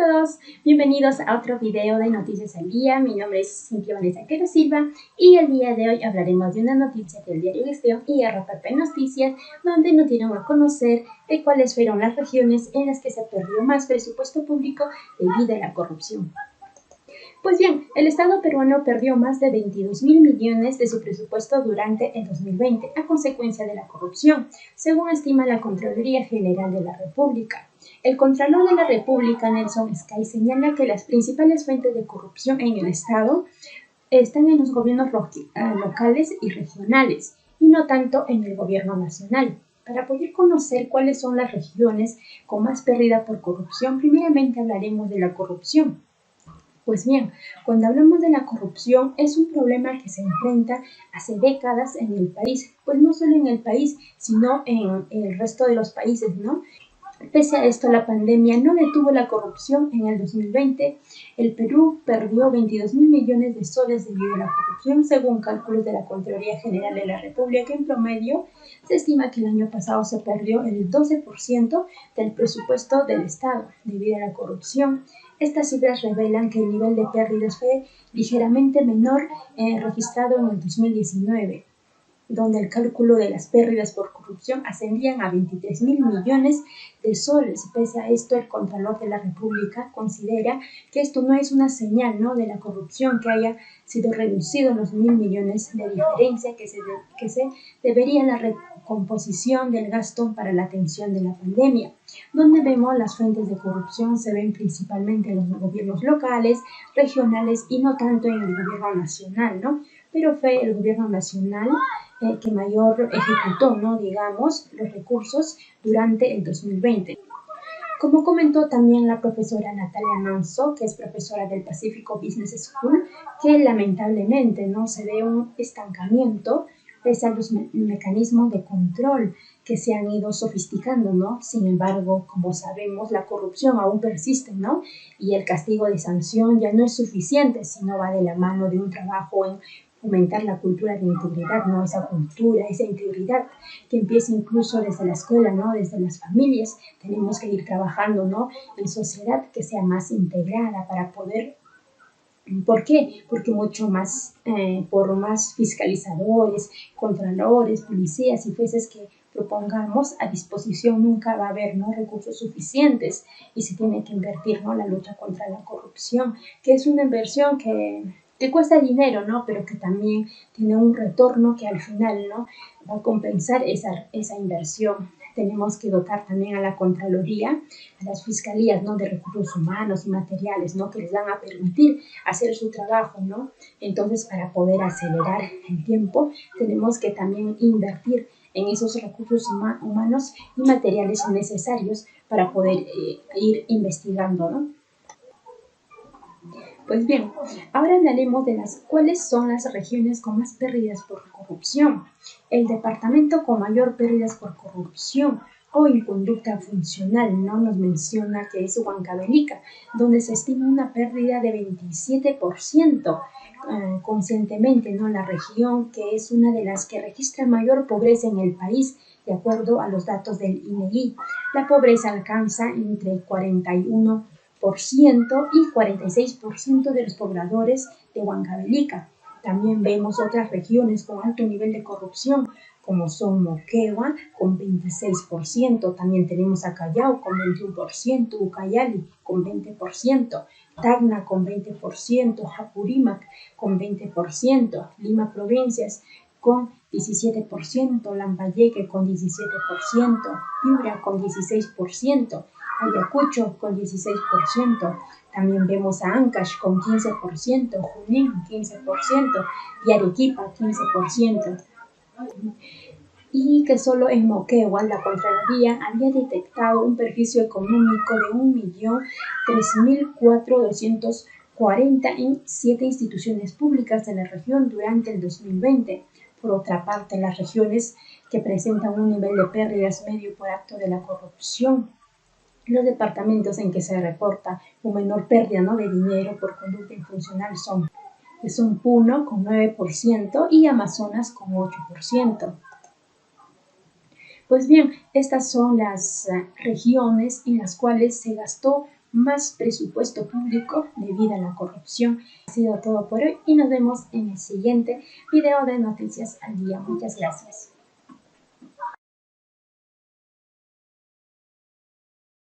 todos, bienvenidos a otro video de Noticias al Día. Mi nombre es Cintia Vanessa Quero Silva y el día de hoy hablaremos de una noticia del diario Gestión y RPP Noticias, donde nos dieron a conocer de cuáles fueron las regiones en las que se perdió más presupuesto público debido a la corrupción. Pues bien, el Estado peruano perdió más de 22.000 millones de su presupuesto durante el 2020 a consecuencia de la corrupción, según estima la Contraloría General de la República. El Contralor de la República, Nelson Sky, señala que las principales fuentes de corrupción en el Estado están en los gobiernos locales y regionales, y no tanto en el gobierno nacional. Para poder conocer cuáles son las regiones con más pérdida por corrupción, primeramente hablaremos de la corrupción. Pues bien, cuando hablamos de la corrupción es un problema que se enfrenta hace décadas en el país, pues no solo en el país, sino en el resto de los países, ¿no? Pese a esto, la pandemia no detuvo la corrupción. En el 2020, el Perú perdió 22.000 millones de soles debido a la corrupción, según cálculos de la Contraloría General de la República. En promedio, se estima que el año pasado se perdió el 12% del presupuesto del Estado debido a la corrupción. Estas cifras revelan que el nivel de pérdidas fue ligeramente menor registrado en el 2019. Donde el cálculo de las pérdidas por corrupción ascendían a 23.000 millones de soles. Pese a esto, el Contralor de la República considera que esto no es una señal, ¿no?, de la corrupción, que haya sido reducido los 1.000 millones de diferencia que se debería a la recomposición del gasto para la atención de la pandemia. Donde vemos las fuentes de corrupción se ven principalmente en los gobiernos locales, regionales y no tanto en el gobierno nacional, ¿no? Pero fue el gobierno nacional que mayor ejecutó, ¿no?, digamos, los recursos durante el 2020. Como comentó también la profesora Natalia Manso, que es profesora del Pacifico Business School, que lamentablemente no se ve un estancamiento pese a los mecanismos de control que se han ido sofisticando, ¿no? Sin embargo, como sabemos, la corrupción aún persiste, ¿no? Y el castigo de sanción ya no es suficiente, sino va de la mano de un trabajo en fomentar la cultura de integridad, ¿no? Esa cultura, esa integridad que empieza incluso desde la escuela, ¿no? Desde las familias. Tenemos que ir trabajando, ¿no?, en sociedad que sea más integrada para poder. ¿Por qué? Porque mucho más, por más fiscalizadores, contralores, policías y jueces que propongamos a disposición, nunca va a haber, ¿no?, recursos suficientes, y se tiene que invertir, ¿no?, la lucha contra la corrupción, que es una inversión que cuesta dinero, ¿no?, pero que también tiene un retorno que al final, ¿no?, va a compensar esa inversión. Tenemos que dotar también a la Contraloría, a las fiscalías, ¿no?, de recursos humanos y materiales, ¿no?, que les van a permitir hacer su trabajo, ¿no? Entonces, para poder acelerar el tiempo, tenemos que también invertir en esos recursos humanos y materiales necesarios para poder ir investigando, ¿no? Pues bien, ahora hablaremos de cuáles son las regiones con más pérdidas por corrupción. El departamento con mayor pérdidas por corrupción o inconducta funcional, ¿no?, nos menciona que es Huancavelica, donde se estima una pérdida de 27%. Conscientemente, ¿no?, la región que es una de las que registra mayor pobreza en el país, de acuerdo a los datos del INEGI. La pobreza alcanza entre 41% y 46% de los pobladores de Huancavelica. También vemos otras regiones con alto nivel de corrupción, como son Moquegua con 26%, también tenemos a Callao con 21%, Ucayali con 20%, Tacna con 20%, Apurímac con 20%, Lima Provincias con 17%, Lambayeque con 17%, Piura con 16%, Ayacucho con 16%, también vemos a Ancash con 15%, Junín 15% y Arequipa 15%. Y que solo en Moquegua la Contraloría había detectado un perjuicio económico de 1.003.440 en 7 instituciones públicas de la región durante el 2020. Por otra parte, las regiones que presentan un nivel de pérdidas medio por acto de la corrupción, los departamentos en que se reporta una menor pérdida, ¿no?, de dinero por conducta infuncional son Puno con 9% y Amazonas con 8%. Pues bien, estas son las regiones en las cuales se gastó más presupuesto público debido a la corrupción. Ha sido todo por hoy y nos vemos en el siguiente video de Noticias al Día. Muchas gracias.